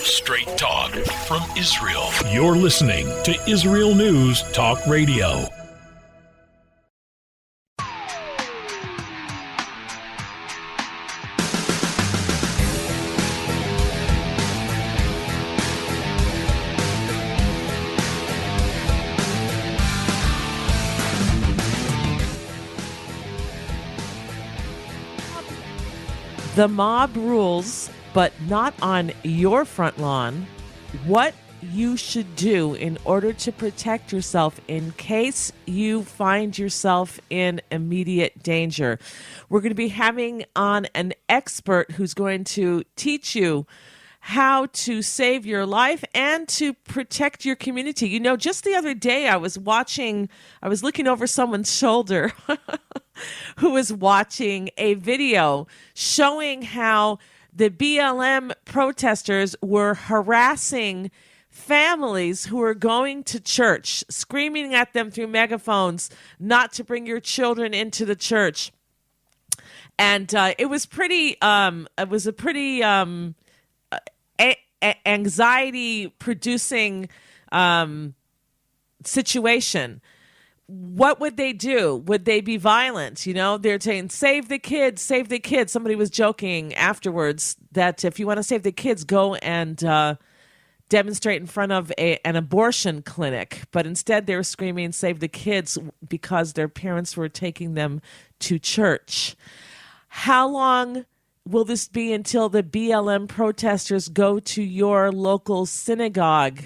Straight talk from Israel. You're listening to Israel News Talk Radio. The mob rules, but not on your front lawn. What you should do in order to protect yourself in case you find yourself in immediate danger. We're going to be having on an expert who's going to teach you how to save your life and to protect your community. You know, just the other day I was looking over someone's shoulder who was watching a video showing how the BLM protesters were harassing families who were going to church, screaming at them through megaphones not to bring your children into the church. And it was a pretty anxiety-producing situation. What would they do? Would they be violent? You know, they're saying, save the kids, save the kids. Somebody was joking afterwards that if you want to save the kids, go and demonstrate in front of an abortion clinic. But instead they were screaming, save the kids, because their parents were taking them to church. How long will this be until the BLM protesters go to your local synagogue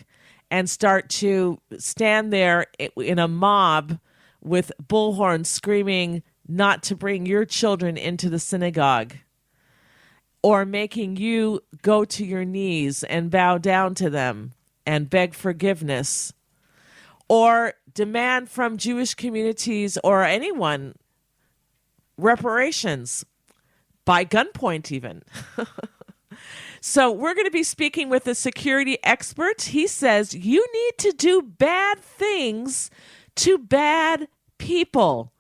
and start to stand there in a mob with bullhorns screaming not to bring your children into the synagogue, or making you go to your knees and bow down to them and beg forgiveness, or demand from Jewish communities or anyone reparations by gunpoint even? So we're going to be speaking with a security expert. He says you need to do bad things to bad people.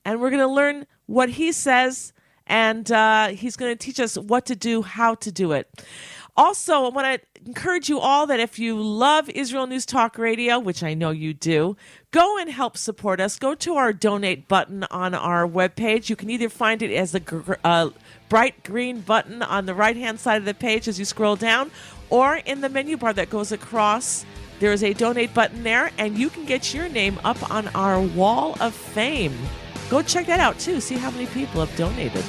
And we're going to learn what he says, and he's going to teach us what to do, how to do it. Also, I want to encourage you all that if you love Israel News Talk Radio, which I know you do, go and help support us. Go to our donate button on our webpage. You can either find it as a bright green button on the right-hand side of the page as you scroll down, or in the menu bar that goes across, there is a donate button there, and you can get your name up on our wall of fame. Go check that out, too. See how many people have donated.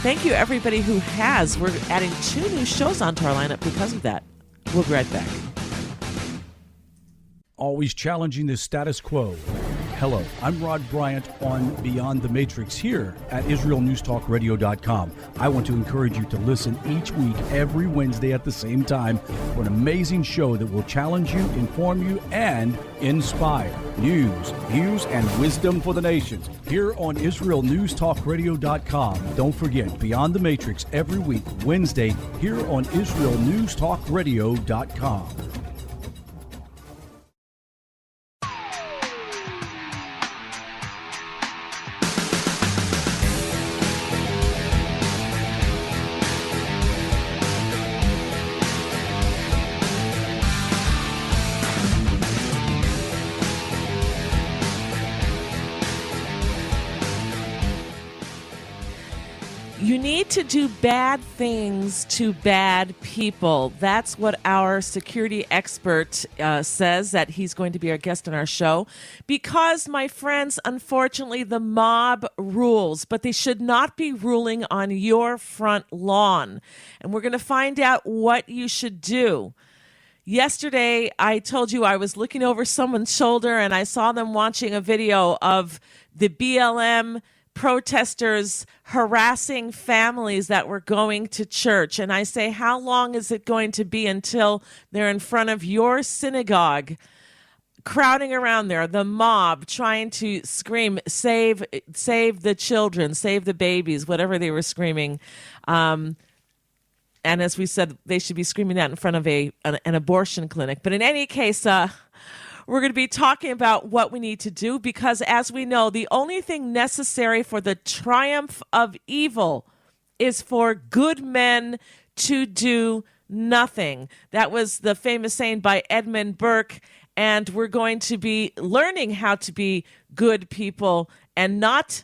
Thank you, everybody who has. We're adding 2 new shows onto our lineup because of that. We'll be right back. Always challenging the status quo. Hello, I'm Rod Bryant on Beyond the Matrix here at IsraelNewsTalkRadio.com. I want to encourage you to listen each week, every Wednesday at the same time, for an amazing show that will challenge you, inform you, and inspire. News, views, and wisdom for the nations here on IsraelNewsTalkRadio.com. Don't forget, Beyond the Matrix every week, Wednesday, here on IsraelNewsTalkRadio.com. You need to do bad things to bad people. That's what our security expert says, that he's going to be our guest on our show. Because, my friends, unfortunately, the mob rules, but they should not be ruling on your front lawn. And we're going to find out what you should do. Yesterday, I told you I was looking over someone's shoulder and I saw them watching a video of the BLM protesters harassing families that were going to church. And I say, how long is it going to be until they're in front of your synagogue, crowding around there, the mob trying to scream, save the children, save the babies, whatever they were screaming. And as we said, they should be screaming that in front of an abortion clinic. But in any case, we're going to be talking about what we need to do, because as we know, the only thing necessary for the triumph of evil is for good men to do nothing. That was the famous saying by Edmund Burke. And we're going to be learning how to be good people and not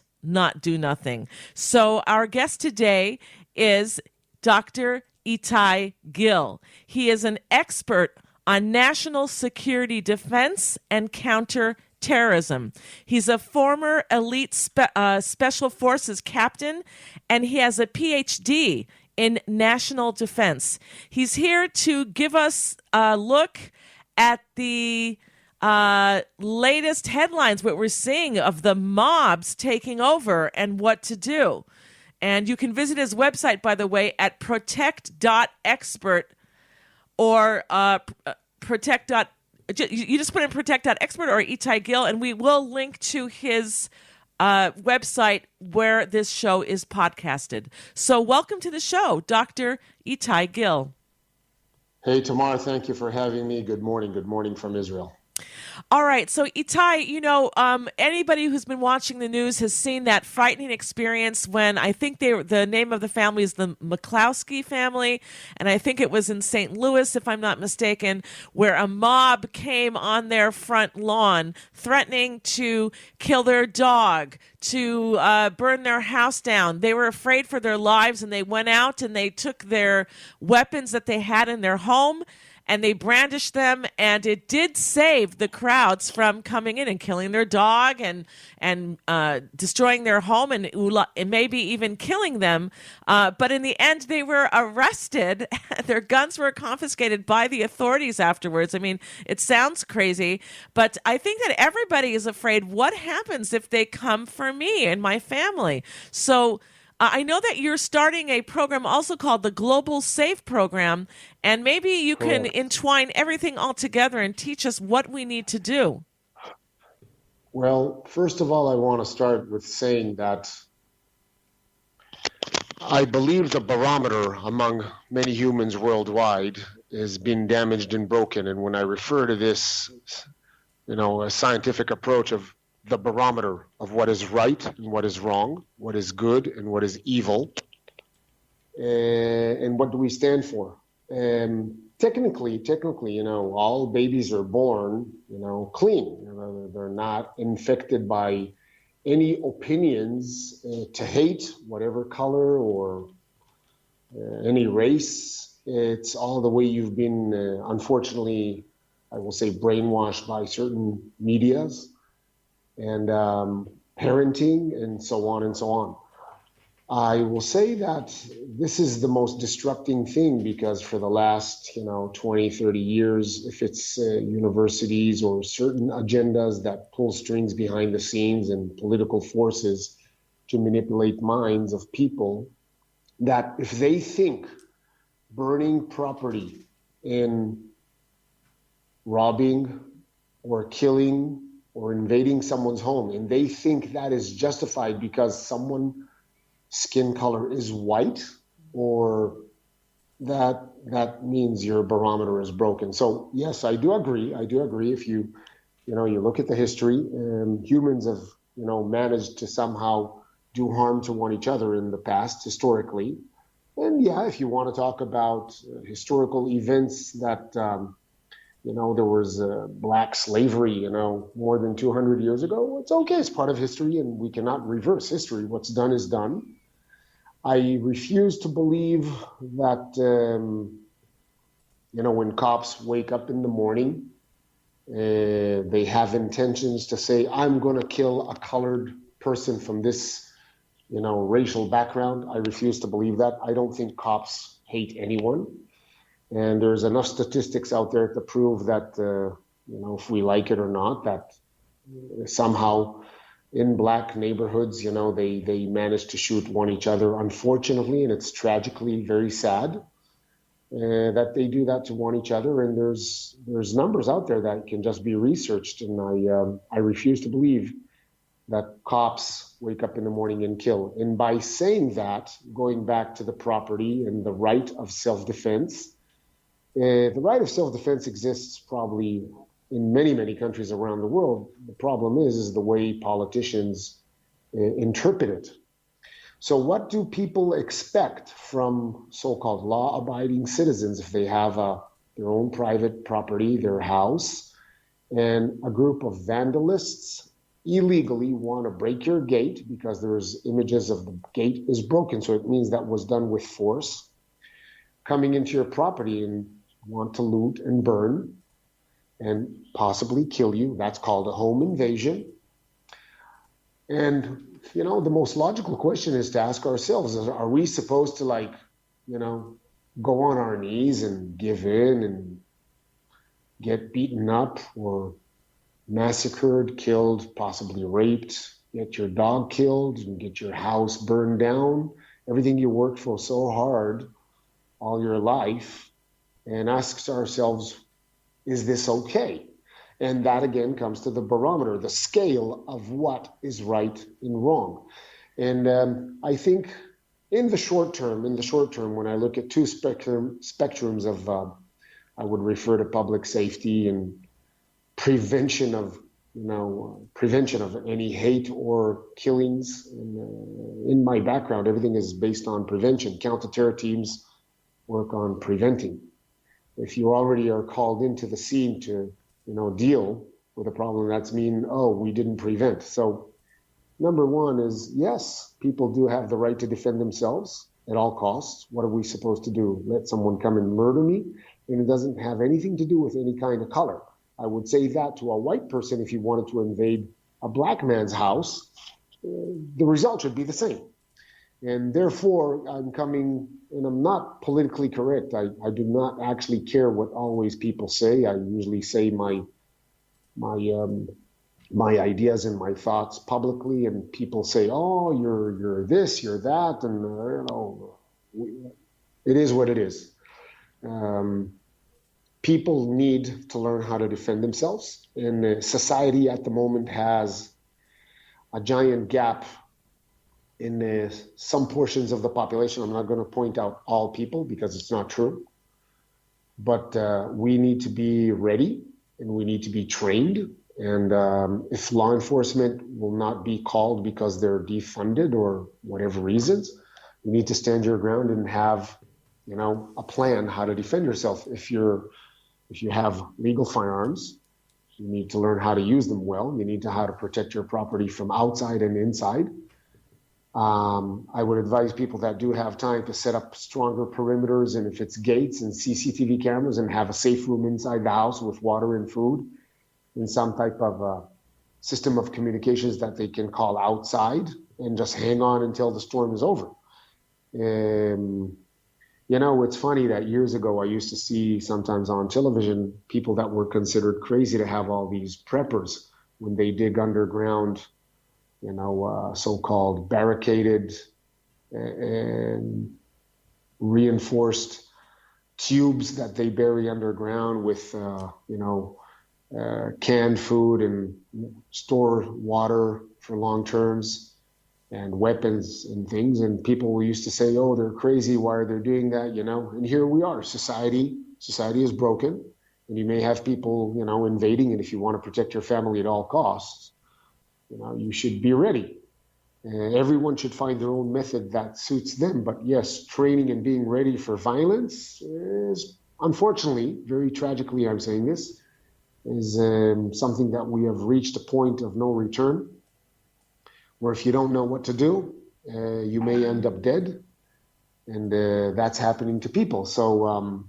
do nothing. So our guest today is Dr. Etai Gill. He is an expert on national security defense and counterterrorism. He's a former elite special forces captain, and he has a PhD in national defense. He's here to give us a look at the latest headlines, what we're seeing of the mobs taking over and what to do. And you can visit his website, by the way, at protect.expert or protect. You just put in protect.expert or Etai Gill, and we will link to his website where this show is podcasted. So welcome to the show, Dr. Etai Gill. Hey, Tamar, thank you for having me. Good morning. Good morning from Israel. All right. So, Etai, anybody who's been watching the news has seen that frightening experience when I think the name of the family is the McCloskey family. And I think it was in St. Louis, if I'm not mistaken, where a mob came on their front lawn threatening to kill their dog, to burn their house down. They were afraid for their lives, and they went out and they took their weapons that they had in their home and they brandished them, and it did save the crowds from coming in and killing their dog and destroying their home and maybe even killing them. But in the end, they were arrested. Their guns were confiscated by the authorities afterwards. I mean, it sounds crazy, but I think that everybody is afraid, what happens if they come for me and my family? So I know that you're starting a program also called the Global Safe Program, and maybe you can entwine everything all together and teach us what we need to do. Well, first of all, I want to start with saying that I believe the barometer among many humans worldwide has been damaged and broken. And when I refer to this, a scientific approach of the barometer of what is right and what is wrong, what is good and what is evil, and what do we stand for. Technically, all babies are born, clean. They're not infected by any opinions to hate whatever color or any race. It's all the way you've been, unfortunately, I will say, brainwashed by certain medias and parenting and so on and so on. I will say that this is the most disrupting thing because for the last, 20, 30 years, if it's universities or certain agendas that pull strings behind the scenes and political forces to manipulate minds of people, that if they think burning property in robbing or killing or invading someone's home, and they think that is justified because someone's skin color is white, or that means your barometer is broken. So yes, I do agree. If you look at the history, humans have, managed to somehow do harm to one each other in the past, historically. And yeah, if you want to talk about historical events that, there was black slavery, more than 200 years ago, it's okay. It's part of history and we cannot reverse history. What's done is done. I refuse to believe that, when cops wake up in the morning, they have intentions to say, I'm going to kill a colored person from this, racial background. I refuse to believe that. I don't think cops hate anyone. And there's enough statistics out there to prove that, if we like it or not, that somehow in black neighborhoods, they manage to shoot each other, unfortunately, and it's tragically very sad that they do that to each other. And there's numbers out there that can just be researched. And I refuse to believe that cops wake up in the morning and kill. And by saying that, going back to the property and the right of self-defense, the right of self-defense exists probably in many, many countries around the world. The problem is the way politicians interpret it. So what do people expect from so-called law-abiding citizens if they have their own private property, their house, and a group of vandalists illegally want to break your gate because there's images of the gate is broken, so it means that was done with force, coming into your property and want to loot and burn and possibly kill you. That's called a home invasion. And the most logical question is to ask ourselves, are we supposed to go on our knees and give in and get beaten up or massacred, killed, possibly raped, get your dog killed and get your house burned down, everything you worked for so hard all your life, and ask ourselves, is this okay? And that again comes to the barometer, the scale of what is right and wrong. And I think in the short term, when I look at two spectrums of, I would refer to public safety and prevention of any hate or killings. In my background, everything is based on prevention. Counter-terror teams work on preventing. If you already are called into the scene to deal with a problem, that's we didn't prevent. So number one is, yes, people do have the right to defend themselves at all costs. What are we supposed to do? Let someone come and murder me? And it doesn't have anything to do with any kind of color. I would say that to a white person if you wanted to invade a black man's house, the result should be the same. And therefore, I'm not politically correct. I do not actually care what always people say. I usually say my ideas and my thoughts publicly, and people say, "Oh, you're this, you're that," and it is what it is. People need to learn how to defend themselves, and society at the moment has a giant gap in some portions of the population. I'm not going to point out all people because it's not true, but we need to be ready and we need to be trained. And if law enforcement will not be called because they're defunded or whatever reasons, you need to stand your ground and have, a plan how to defend yourself. If you have legal firearms, you need to learn how to use them well. You need to how to protect your property from outside and inside. I would advise people that do have time to set up stronger perimeters, and if it's gates and CCTV cameras, and have a safe room inside the house with water and food and some type of system of communications that they can call outside and just hang on until the storm is over. It's funny that years ago I used to see sometimes on television people that were considered crazy to have all these preppers when they dig underground, so-called barricaded and reinforced tubes that they bury underground with, canned food and store water for long terms and weapons and things. And people used to say, "Oh, they're crazy. Why are they doing that?" And here we are. Society is broken, and you may have people, invading. And if you want to protect your family at all costs, you should be ready. And everyone should find their own method that suits them. But yes, training and being ready for violence is, unfortunately, very tragically, I'm saying this, is something that we have reached a point of no return, where if you don't know what to do, you may end up dead. And that's happening to people. So,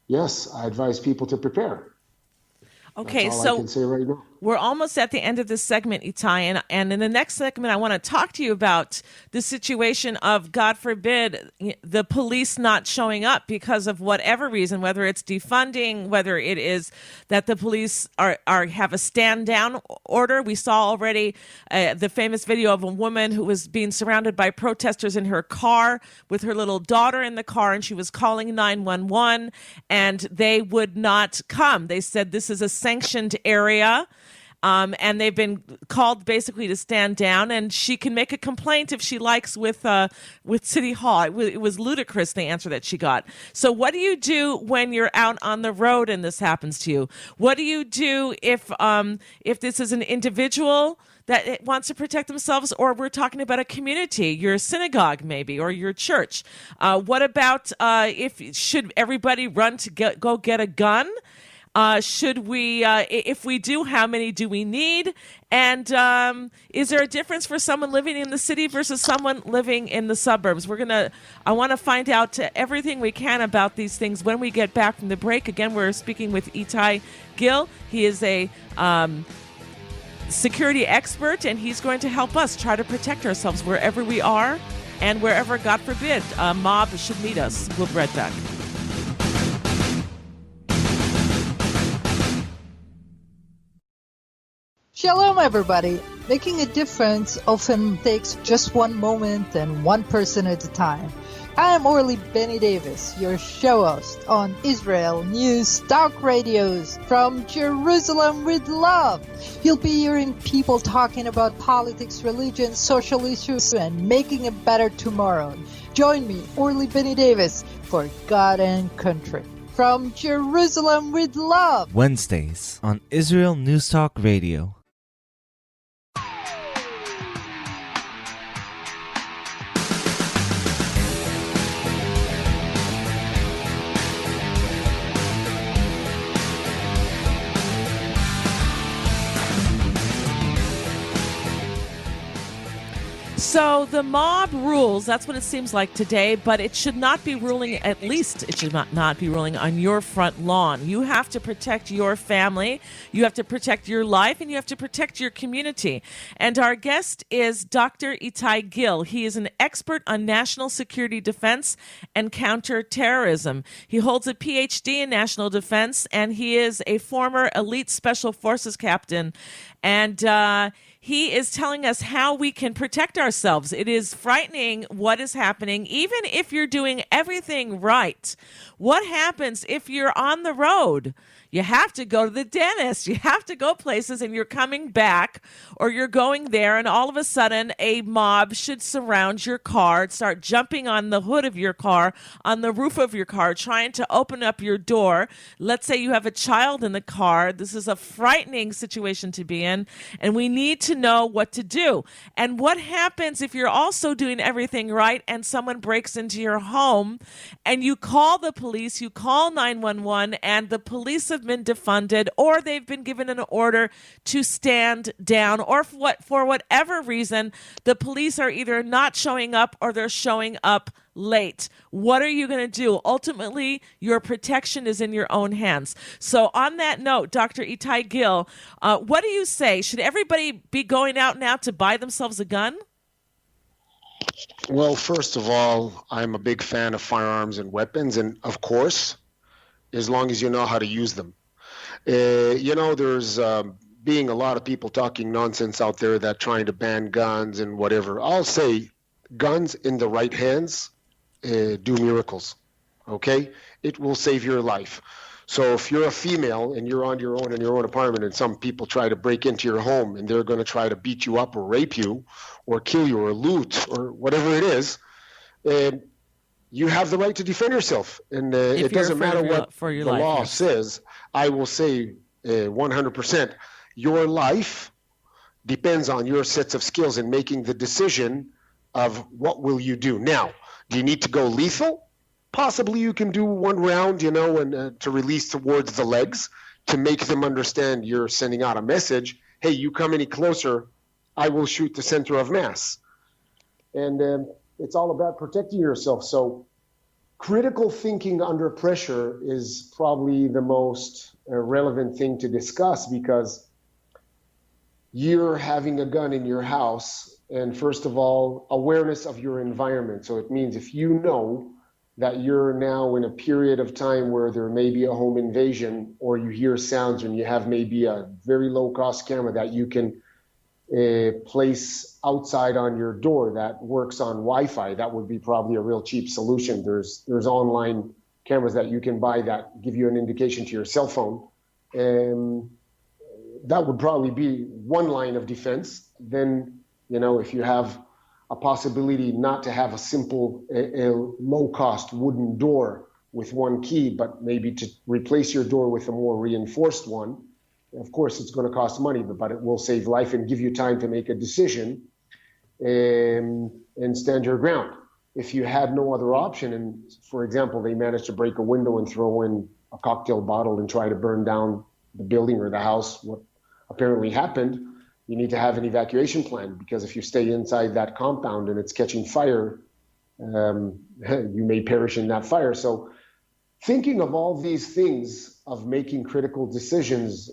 yes, I advise people to prepare. Okay, That's all so I can say right now. We're almost at the end of this segment, Etai, and in the next segment, I want to talk to you about the situation of, God forbid, the police not showing up because of whatever reason, whether it's defunding, whether it is that the police are have a stand down order. We saw already the famous video of a woman who was being surrounded by protesters in her car with her little daughter in the car, and she was calling 911, and they would not come. They said this is a sanctioned area. and they've been called basically to stand down. And she can make a complaint if she likes with City Hall. It was ludicrous, the answer that she got. So what do you do when you're out on the road and this happens to you? What do you do if this is an individual that wants to protect themselves, or we're talking about a community, your synagogue maybe, or your church? What about should everybody run to go get a gun? Should we, if we do, how many do we need? And is there a difference for someone living in the city versus someone living in the suburbs? I want to find out everything we can about these things when we get back from the break. Again, we're speaking with Etai Gill. He is a security expert, and he's going to help us try to protect ourselves wherever we are and wherever, God forbid, a mob should meet us. We'll be right back. Shalom, everybody. Making a difference often takes just one moment and one person at a time. I am Orly Benny Davis, your show host on Israel News Talk Radios from Jerusalem with love. You'll be hearing people talking about politics, religion, social issues, and making a better tomorrow. Join me, Orly Benny Davis, for God and Country. From Jerusalem with love. Wednesdays on Israel News Talk Radio. So the mob rules, that's what it seems like today, but it should not be ruling, at least it should not be ruling on your front lawn. You have to protect your family, you have to protect your life, and you have to protect your community. And our guest is Dr. Etai Gill. He is an expert on national security defense and counterterrorism. He holds a PhD in national defense, and he is a former elite special forces captain. And he is telling us how we can protect ourselves. It is frightening what is happening, even if you're doing everything right. What happens if you're on the road? You have to go to the dentist. You have to go places, and you're coming back, or you're going there, and all of a sudden a mob should surround your car, start jumping on the hood of your car, on the roof of your car, trying to open up your door. Let's say you have a child in the car. This is a frightening situation to be in, and we need to know what to do. And what happens if you're also doing everything right and someone breaks into your home and you call the police, you call 911, and the police have been defunded, or they've been given an order to stand down, or for whatever reason, the police are either not showing up or they're showing up late. What are you going to do? Ultimately, your protection is in your own hands. So on that note, Dr. Etai Gill, what do you say? Should everybody be going out now to buy themselves a gun? Well, first of all, I'm a big fan of firearms and weapons, and of course, as long as you know how to use them. There's being a lot of people talking nonsense out there that trying to ban guns and whatever. I'll say guns in the right hands do miracles, okay? It will save your life. So if you're a female and you're on your own in your own apartment and some people try to break into your home and they're going to try to beat you up or rape you or kill you or loot or whatever it is, you have the right to defend yourself. And it doesn't matter what the law says. I will say 100%. Your life depends on your sets of skills in making the decision of what will you do. Now, do you need to go lethal? Possibly you can do one round, and to release towards the legs to make them understand you're sending out a message. Hey, you come any closer, I will shoot the center of mass. And it's all about protecting yourself. So critical thinking under pressure is probably the most relevant thing to discuss, because you're having a gun in your house. And first of all, awareness of your environment. So it means if you know that you're now in a period of time where there may be a home invasion, or you hear sounds, and you have maybe a very low cost camera that you can place outside on your door that works on Wi-Fi, that would be probably a real cheap solution. There's online cameras that you can buy that give you an indication to your cell phone. that would probably be one line of defense. Then, if you have a possibility not to have a simple, a low-cost wooden door with one key, but maybe to replace your door with a more reinforced one, of course, it's going to cost money, but it will save life and give you time to make a decision and stand your ground. If you had no other option, and for example, they managed to break a window and throw in a cocktail bottle and try to burn down the building or the house, what apparently happened, you need to have an evacuation plan, because if you stay inside that compound and it's catching fire, you may perish in that fire. So thinking of all these things, of making critical decisions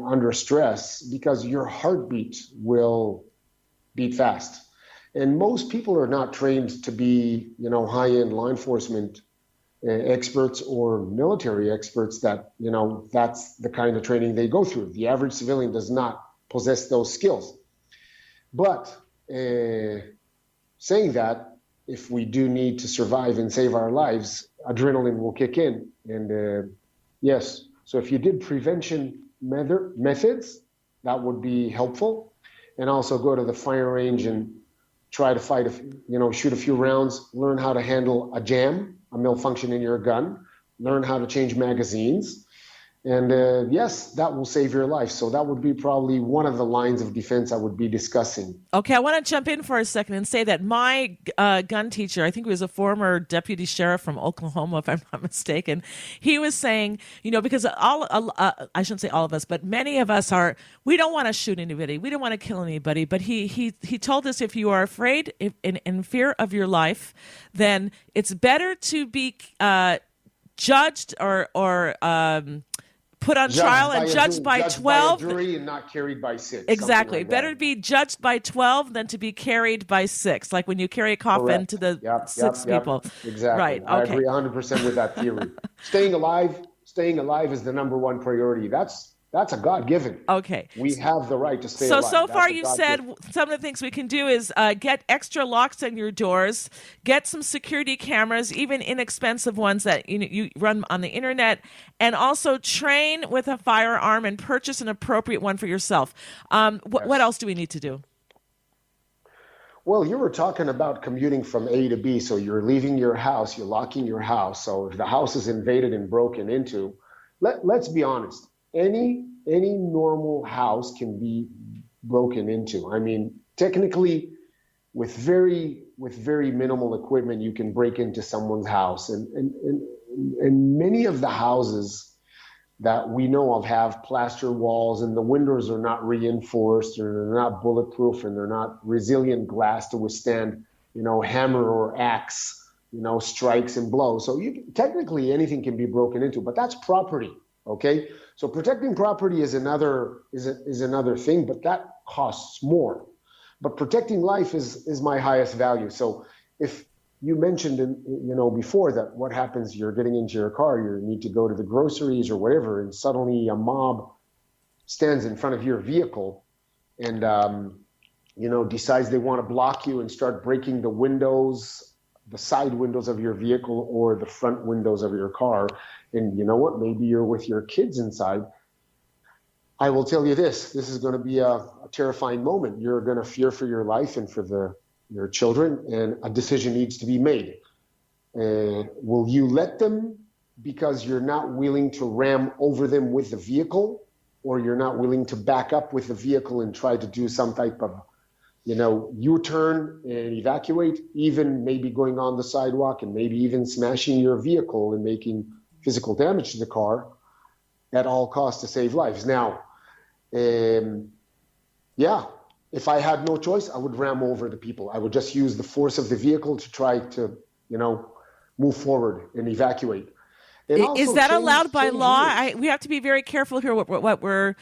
under stress, because your heartbeat will beat fast. And most people are not trained to be, high-end law enforcement experts or military experts that, that's the kind of training they go through. The average civilian does not possess those skills. But saying that, if we do need to survive and save our lives, adrenaline will kick in. And yes, so if you did prevention methods, that would be helpful. And also go to the fire range and try to shoot a few rounds, learn how to handle a jam, a malfunction in your gun, learn how to change magazines. And yes, that will save your life. So that would be probably one of the lines of defense I would be discussing. Okay, I want to jump in for a second and say that my gun teacher, I think he was a former deputy sheriff from Oklahoma, if I'm not mistaken, he was saying, because I shouldn't say all of us, but many of us we don't want to shoot anybody. We don't want to kill anybody. But he told us, if you are afraid, in fear of your life, then it's better to be judged or put on trial and judged by 12. By a jury and not carried by 6. Exactly. Better to be judged by 12 than to be carried by 6, like when you carry a coffin to the 6 people. Exactly. Right. Okay. I agree 100% with that theory. Staying alive is the number one priority. That's a God-given. Okay. We have the right to stay alive. So far you said some of the things we can do is get extra locks on your doors, get some security cameras, even inexpensive ones that you run on the internet, and also train with a firearm and purchase an appropriate one for yourself. What else do we need to do? Well, you were talking about commuting from A to B. So you're leaving your house, you're locking your house. So if the house is invaded and broken into, let's be honest. Any normal house can be broken into. I mean, technically, with very minimal equipment, you can break into someone's house. And many of the houses that we know of have plaster walls, and the windows are not reinforced, or they're not bulletproof, and they're not resilient glass to withstand, hammer or axe, strikes and blows. So technically anything can be broken into, but that's property. Okay, so protecting property is another thing, but that costs more. But protecting life is my highest value. So if you mentioned, before that, what happens? You're getting into your car, you need to go to the groceries or whatever, and suddenly a mob stands in front of your vehicle and decides they want to block you and start breaking the windows, the side windows of your vehicle or the front windows of your car. And you know what? Maybe you're with your kids inside. I will tell you this is going to be a terrifying moment. You're going to fear for your life and for your children, and a decision needs to be made. Will you let them because you're not willing to ram over them with the vehicle, or you're not willing to back up with the vehicle and try to do some type of U-turn and evacuate, even maybe going on the sidewalk and maybe even smashing your vehicle and making physical damage to the car at all costs to save lives. Now, if I had no choice, I would ram over the people. I would just use the force of the vehicle to try to, move forward and evacuate. And is that allowed by law? We have to be very careful here what we're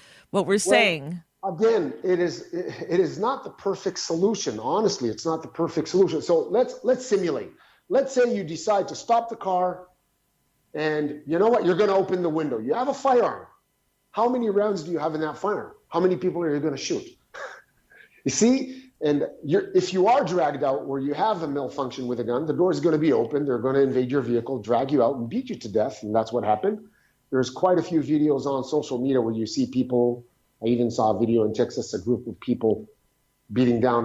saying. Again, it is not the perfect solution. Honestly, it's not the perfect solution. So let's simulate. Let's say you decide to stop the car, and you know what? You're going to open the window. You have a firearm. How many rounds do you have in that firearm? How many people are you going to shoot? You see? And if you are dragged out where you have a malfunction with a gun, the door is going to be open. They're going to invade your vehicle, drag you out, and beat you to death. And that's what happened. There's quite a few videos on social media where you see people I even saw a video in Texas, a group of people beating down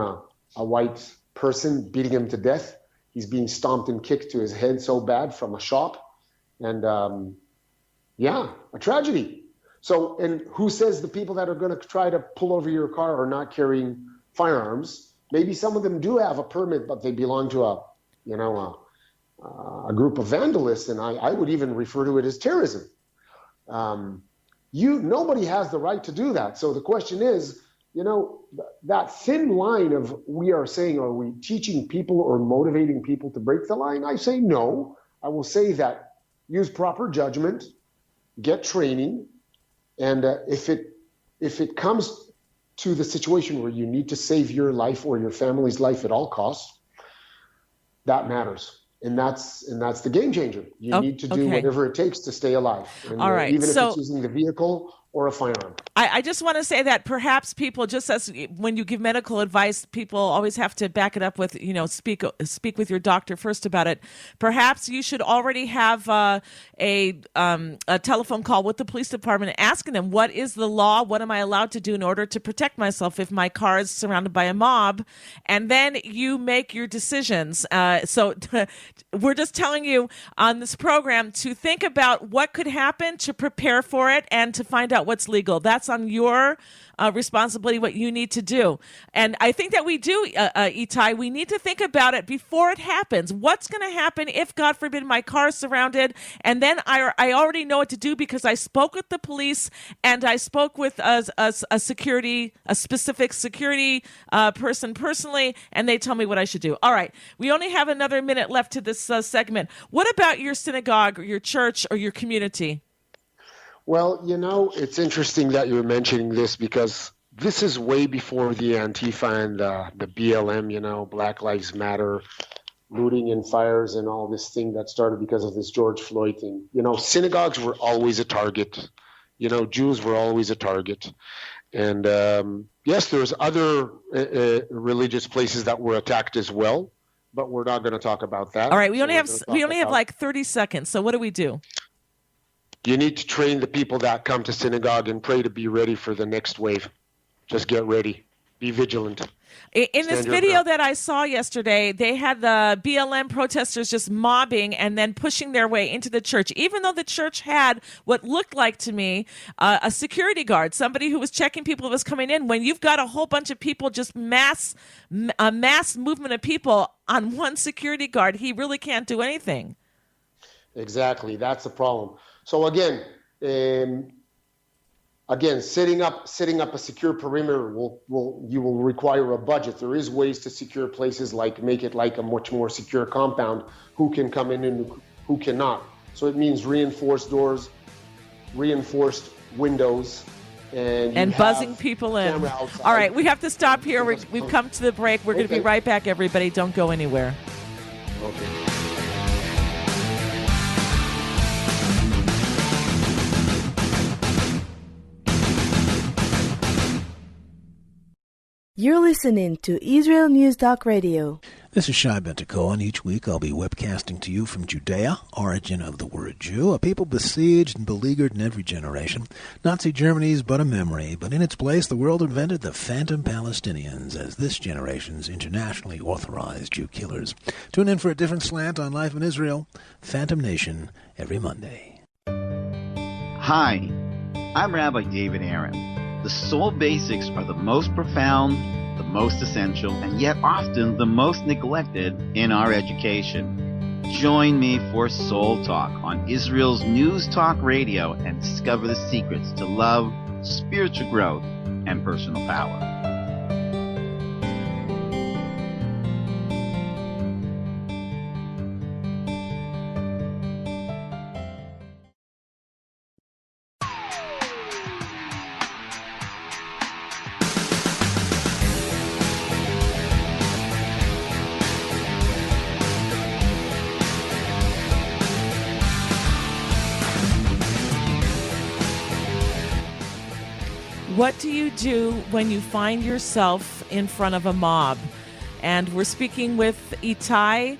a white person, beating him to death. He's being stomped and kicked to his head so bad from a shop. And a tragedy. So, and who says the people that are going to try to pull over your car are not carrying firearms? Maybe some of them do have a permit, but they belong to a group of vandalists, and I would even refer to it as terrorism. Nobody has the right to do that. So the question is, that thin line of we are saying, are we teaching people or motivating people to break the line? I say no. I will say that use proper judgment, get training, and if it comes to the situation where you need to save your life or your family's life at all costs, that matters. And that's the game changer. You need to do whatever it takes to stay alive. And, all right. Even if it's using the vehicle or a firearm. I just want to say that perhaps people, just as when you give medical advice, people always have to back it up with, speak with your doctor first about it. Perhaps you should already have a telephone call with the police department asking them, what is the law? What am I allowed to do in order to protect myself if my car is surrounded by a mob? And then you make your decisions. So we're just telling you on this program to think about what could happen, to prepare for it, and to find out what's legal. That's on your responsibility, what you need to do. And I think that we do, Etai, we need to think about it before it happens. What's going to happen if, God forbid, my car is surrounded? And then I already know what to do because I spoke with the police and I spoke with a specific security person personally, and they tell me what I should do. All right. We only have another minute left to this segment. What about your synagogue or your church or your community? Well, it's interesting that you're mentioning this because this is way before the Antifa and the BLM, Black Lives Matter, looting and fires and all this thing that started because of this George Floyd thing. Synagogues were always a target. Jews were always a target. And yes, there's other religious places that were attacked as well, but we're not going to talk about that. All right, we only have like 30 seconds. So what do we do? You need to train the people that come to synagogue and pray to be ready for the next wave. Just get ready. Be vigilant. In this video that I saw yesterday, they had the BLM protesters just mobbing and then pushing their way into the church, even though the church had what looked like to me a security guard, somebody who was checking people who was coming in. When you've got a whole bunch of people, just a mass movement of people on one security guard, he really can't do anything. Exactly. That's the problem. So again, setting up a secure perimeter will require a budget. There is ways to secure places, like make it like a much more secure compound. Who can come in and who cannot? So it means reinforced doors, reinforced windows, and buzzing people in. All right, we have to stop here. We've come to the break. We're going to be right back. Everybody, don't go anywhere. Okay. You're listening to Israel News Talk Radio. This is Shai Bentako, and each week I'll be webcasting to you from Judea, origin of the word Jew, a people besieged and beleaguered in every generation. Nazi Germany's but a memory, but in its place the world invented the phantom Palestinians as this generation's internationally authorized Jew killers. Tune in for a different slant on life in Israel, Phantom Nation, every Monday. Hi, I'm Rabbi David Aaron. The soul basics are the most profound, the most essential, and yet often the most neglected in our education. Join me for Soul Talk on Israel's News Talk Radio and discover the secrets to love, spiritual growth, and personal power. What do you do when you find yourself in front of a mob? And we're speaking with Etai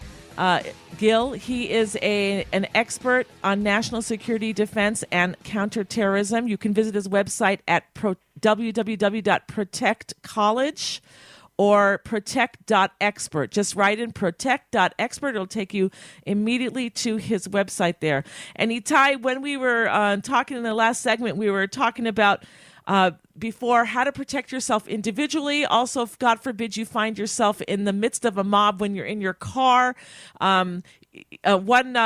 Gill. He is an expert on national security, defense, and counterterrorism. You can visit his website at www.protectcollege or protect.expert. Just write in protect.expert. It'll take you immediately to his website there. And Etai, when we were talking in the last segment, we were talking about before how to protect yourself individually. Also, if God forbid you find yourself in the midst of a mob when you're in your car. One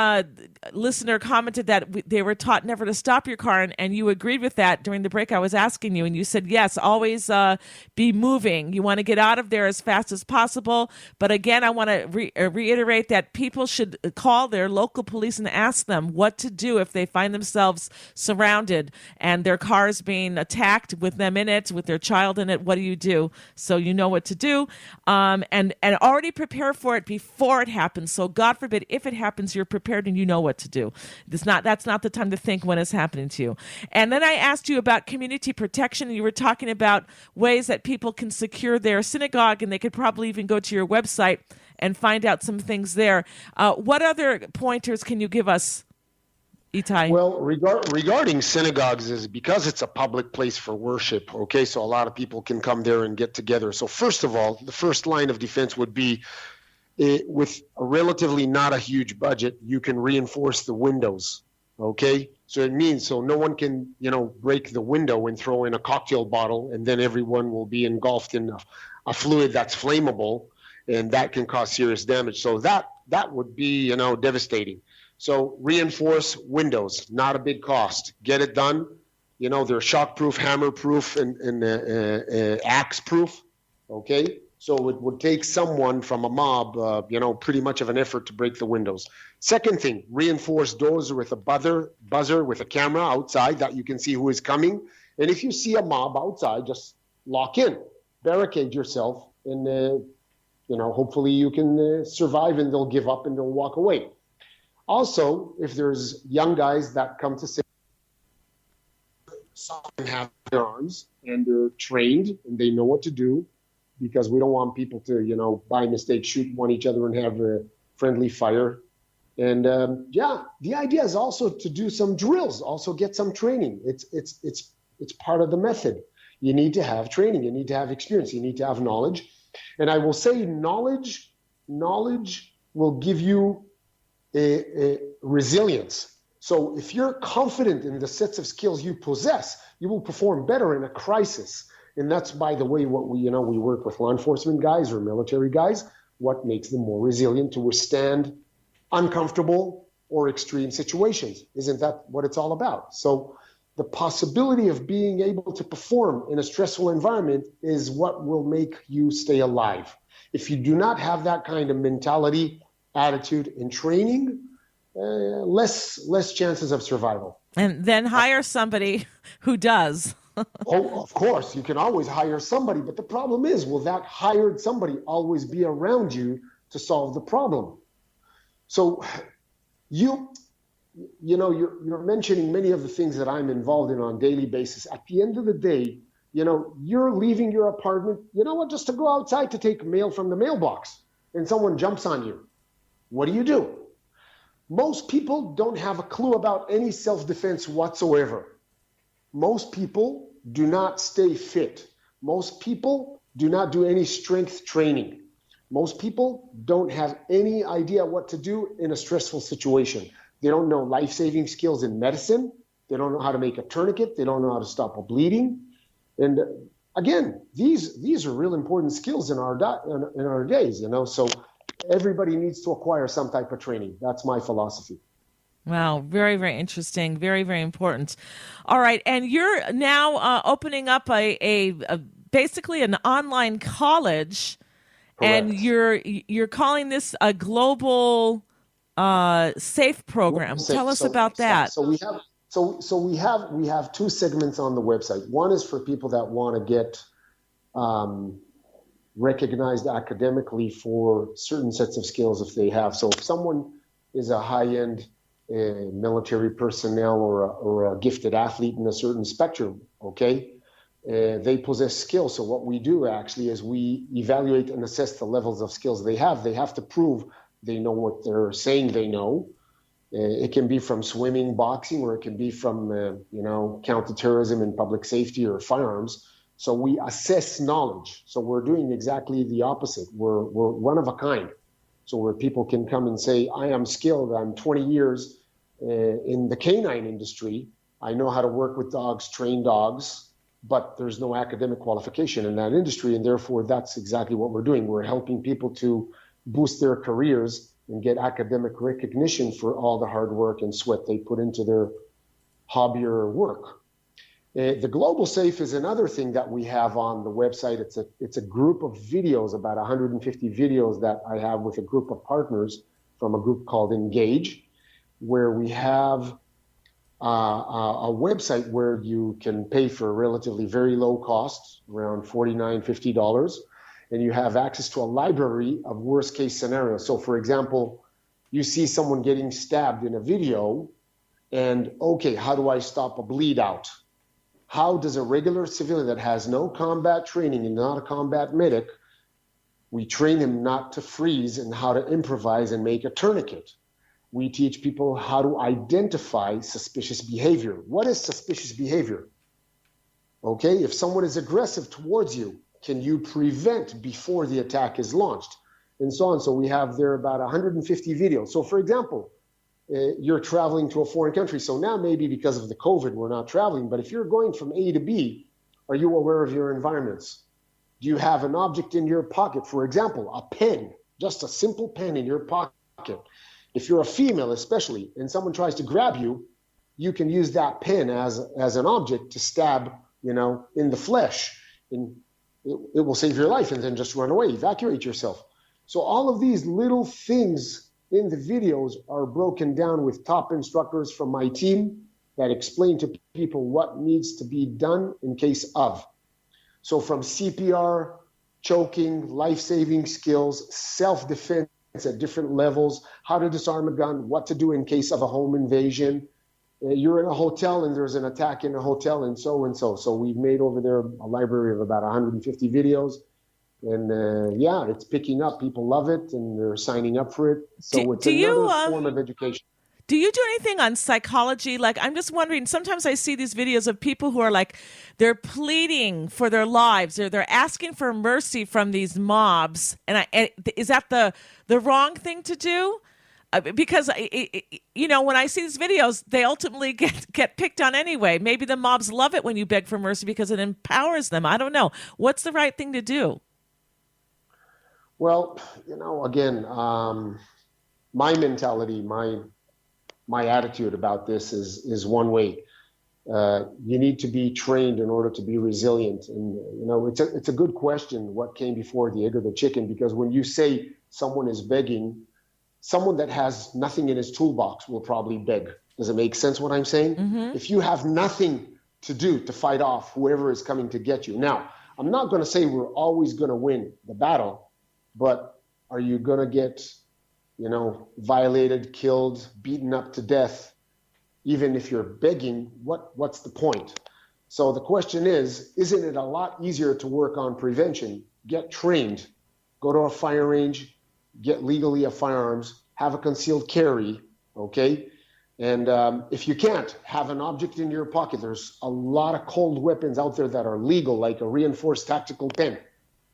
listener commented that they were taught never to stop your car, and you agreed with that during the break. I was asking you, and you said, yes, always be moving. You want to get out of there as fast as possible. But again, I want to reiterate that people should call their local police and ask them what to do if they find themselves surrounded and their car is being attacked with them in it, with their child in it. What do you do? So you know what to do, and already prepare for it before it happens. So God forbid, if it happens, you're prepared and you know what to do. That's not the time to think when it's happening to you. And then I asked you about community protection, and you were talking about ways that people can secure their synagogue, and they could probably even go to your website and find out some things there. What other pointers can you give us, Etai? Well, regarding synagogues, is because it's a public place for worship, okay, so a lot of people can come there and get together. So first of all, the first line of defense would be with a relatively not a huge budget, you can reinforce the windows, okay? So it means so no one can, break the window and throw in a cocktail bottle, and then everyone will be engulfed in a fluid that's flammable, and that can cause serious damage. So that would be, devastating. So reinforce windows, not a big cost. Get it done. They're shockproof, hammer-proof, and axe-proof, okay? So it would take someone from a mob, pretty much of an effort to break the windows. Second thing, reinforce doors with a buzzer with a camera outside that you can see who is coming. And if you see a mob outside, just lock in, barricade yourself, and hopefully you can survive, and they'll give up and they'll walk away. Also, if there's young guys that come to say some have their arms and they're trained and they know what to do, because we don't want people to, by mistake, shoot each other and have a friendly fire. And the idea is also to do some drills, also get some training. It's part of the method. You need to have training. You need to have experience. You need to have knowledge. And I will say knowledge will give you a resilience. So if you're confident in the sets of skills you possess, you will perform better in a crisis. And that's, by the way, what we work with law enforcement guys or military guys, what makes them more resilient to withstand uncomfortable or extreme situations. Isn't that what it's all about? So the possibility of being able to perform in a stressful environment is what will make you stay alive. If you do not have that kind of mentality, attitude, and training, less chances of survival. And then hire somebody who does. Oh, of course, you can always hire somebody, but the problem is, will that hired somebody always be around you to solve the problem? So you're mentioning many of the things that I'm involved in on a daily basis. At the end of the day, you're leaving your apartment, just to go outside to take mail from the mailbox, and someone jumps on you. What do? Most people don't have a clue about any self-defense whatsoever. Most people do not stay fit. Most people do not do any strength training. Most people don't have any idea what to do in a stressful situation. They don't know life-saving skills in medicine. They don't know how to make a tourniquet. They don't know how to stop a bleeding. And again, these are real important skills in our days, So everybody needs to acquire some type of training. That's my philosophy. Wow, very, very interesting. Very, very important. All right, and you're now opening up a basically an online college. Correct. And you're calling this a global SAFE program. Tell us about that. So we have two segments on the website. One is for people that want to get recognized academically for certain sets of skills if they have. So if someone is a high-end military personnel or a gifted athlete in a certain spectrum, okay, they possess skills. So what we do actually is we evaluate and assess the levels of skills they have. They have to prove they know what they're saying they know. It can be from swimming, boxing, or it can be from, counterterrorism and public safety or firearms. So we assess knowledge. So we're doing exactly the opposite. We're one of a kind. So where people can come and say, I am skilled, I'm 20 years in the canine industry. I know how to work with dogs, train dogs, but there's no academic qualification in that industry. And therefore, that's exactly what we're doing. We're helping people to boost their careers and get academic recognition for all the hard work and sweat they put into their hobby or work. The Global Safe is another thing that we have on the website. It's a group of videos, about 150 videos that I have with a group of partners from a group called Engage, where we have a website where you can pay for a relatively very low cost, around $49, $50, and you have access to a library of worst case scenarios. So for example, you see someone getting stabbed in a video, and okay, how do I stop a bleed out? How does a regular civilian that has no combat training and not a combat medic, we train him not to freeze and how to improvise and make a tourniquet. We teach people how to identify suspicious behavior. What is suspicious behavior? Okay, if someone is aggressive towards you, can you prevent before the attack is launched? And so on. So we have there about 150 videos. So for example, you're traveling to a foreign country. So now maybe because of the COVID, we're not traveling. But if you're going from A to B, are you aware of your environments? Do you have an object in your pocket? For example, a pen, just a simple pen in your pocket. If you're a female especially, and someone tries to grab you, you can use that pen as an object to stab, in the flesh. And it will save your life, and then just run away, evacuate yourself. So all of these little things in the videos are broken down with top instructors from my team that explain to people what needs to be done in case of. So from CPR, choking, life-saving skills, self-defense at different levels, how to disarm a gun, what to do in case of a home invasion. You're in a hotel and there's an attack in a hotel and so and so. So we've made over there a library of about 150 videos. And it's picking up. People love it and they're signing up for it. So it's another form of education. Do you do anything on psychology? Like, I'm just wondering, sometimes I see these videos of people who are like, they're pleading for their lives, or they're asking for mercy from these mobs. And is that the wrong thing to do? Because, when I see these videos, they ultimately get picked on anyway. Maybe the mobs love it when you beg for mercy because it empowers them. I don't know. What's the right thing to do? Well, again, my mentality, my attitude about this is one way. You need to be trained in order to be resilient. And, it's a good question, what came before the egg or the chicken? Because when you say someone is begging, someone that has nothing in his toolbox will probably beg. Does it make sense what I'm saying? Mm-hmm. If you have nothing to do to fight off whoever is coming to get you. Now, I'm not going to say we're always going to win the battle, but are you going to get violated, killed, beaten up to death, even if you're begging? What's the point? So the question is, isn't it a lot easier to work on prevention? Get trained, go to a fire range, get legally a firearms, have a concealed carry, okay? And if you can't, have an object in your pocket. There's a lot of cold weapons out there that are legal, like a reinforced tactical pen,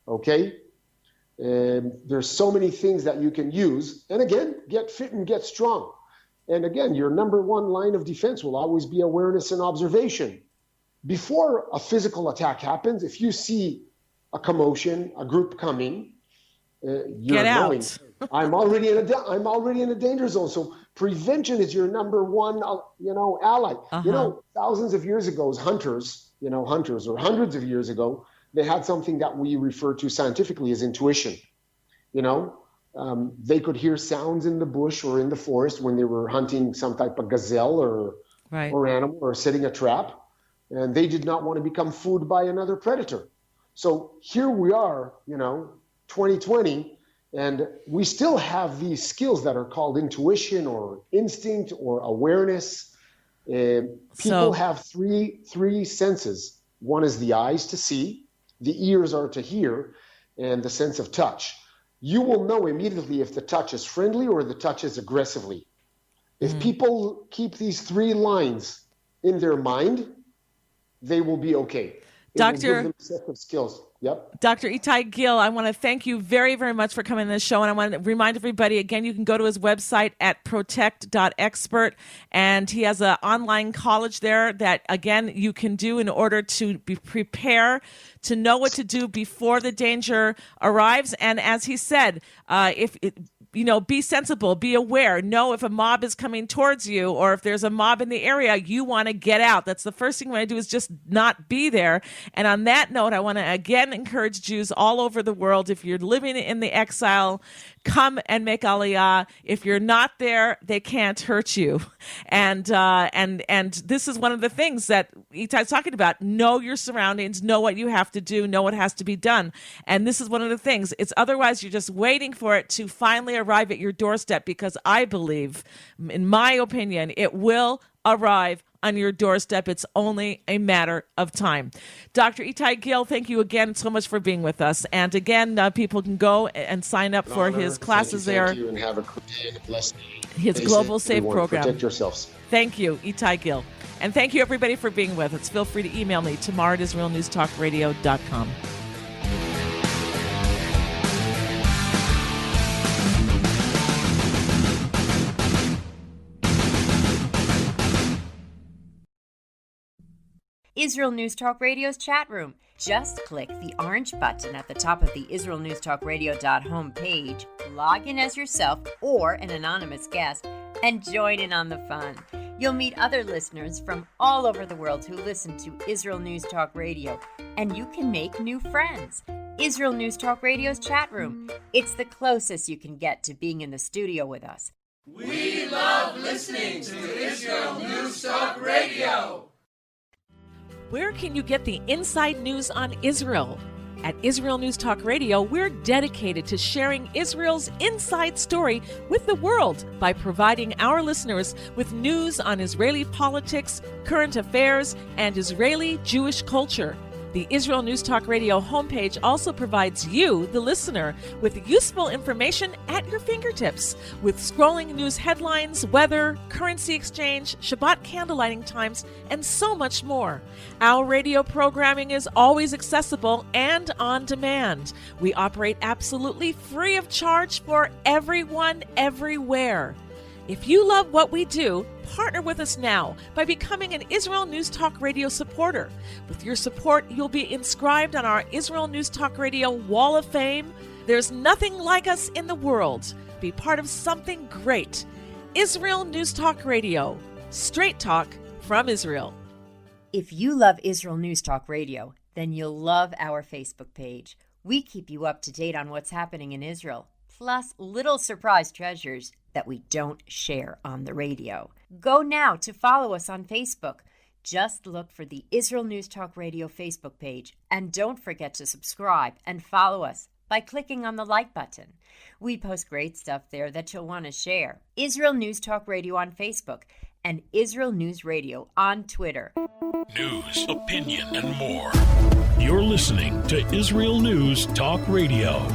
okay? There's so many things that you can use. And again, get fit and get strong. And again, your number one line of defense will always be awareness and observation. Before a physical attack happens, if you see a commotion, a group coming, you're knowing, I'm already in a danger zone. So prevention is your number one, ally. Uh-huh. Thousands of years ago, hunters or hundreds of years ago, they had something that we refer to scientifically as intuition. They could hear sounds in the bush or in the forest when they were hunting some type of gazelle or animal or setting a trap, and they did not want to become food by another predator. So here we are, 2020, and we still have these skills that are called intuition or instinct or awareness. People have three senses. One is the eyes to see, the ears are to hear, and the sense of touch. You will know immediately if the touch is friendly or the touch is aggressively. If people keep these 3 lines in their mind, they will be okay. It will give them a set of skills. Yep. Dr. Etai Gill, I want to thank you very, very much for coming on this show. And I want to remind everybody, again, you can go to his website at protect.expert. And he has an online college there that, again, you can do in order to prepare to know what to do before the danger arrives. And as he said, be sensible, be aware, know if a mob is coming towards you or if there's a mob in the area, you want to get out. That's the first thing you want to do, is just not be there. And on that note, I want to again encourage Jews all over the world, if you're living in the exile, come and make Aliyah. If you're not there, they can't hurt you. And this is one of the things that Etai's talking about. Know your surroundings, know what you have to do, know what has to be done. And this is one of the things. It's otherwise you're just waiting for it to finally arrive at your doorstep, because I believe, in my opinion, it will arrive on your doorstep. It's only a matter of time. Dr. Etai Gill, thank you again so much for being with us. And again, people can go and sign up for his classes there. Thank you, and have a great day and a blessed day. His Global Safe program. Protect yourselves. Thank you, Etai Gill. And thank you, everybody, for being with us. Feel free to email me, Tamar@IsraelNewsTalkRadio.com. Israel News Talk Radio's chat room. Just click the orange button at the top of the IsraelNewsTalkRadio.home page, log in as yourself or an anonymous guest, and join in on the fun. You'll meet other listeners from all over the world who listen to Israel News Talk Radio, and you can make new friends. Israel News Talk Radio's chat room. It's the closest you can get to being in the studio with us. We love listening to Israel News Talk Radio. Where can you get the inside news on Israel? At Israel News Talk Radio, we're dedicated to sharing Israel's inside story with the world by providing our listeners with news on Israeli politics, current affairs, and Israeli Jewish culture. The Israel News Talk Radio homepage also provides you, the listener, with useful information at your fingertips, with scrolling news headlines, weather, currency exchange, Shabbat candlelighting times, and so much more. Our radio programming is always accessible and on demand. We operate absolutely free of charge for everyone, everywhere. If you love what we do, partner with us now by becoming an Israel News Talk Radio supporter. With your support, you'll be inscribed on our Israel News Talk Radio Wall of Fame. There's nothing like us in the world. Be part of something great. Israel News Talk Radio. Straight talk from Israel. If you love Israel News Talk Radio, then you'll love our Facebook page. We keep you up to date on what's happening in Israel, plus little surprise treasures that we don't share on the radio. Go now to follow us on Facebook. Just look for the Israel News Talk Radio Facebook page, and don't forget to subscribe and follow us by clicking on the like button. We post great stuff there that you'll want to share. Israel News Talk Radio on Facebook and Israel News Radio on Twitter. News, opinion, and more. You're listening to Israel News Talk Radio.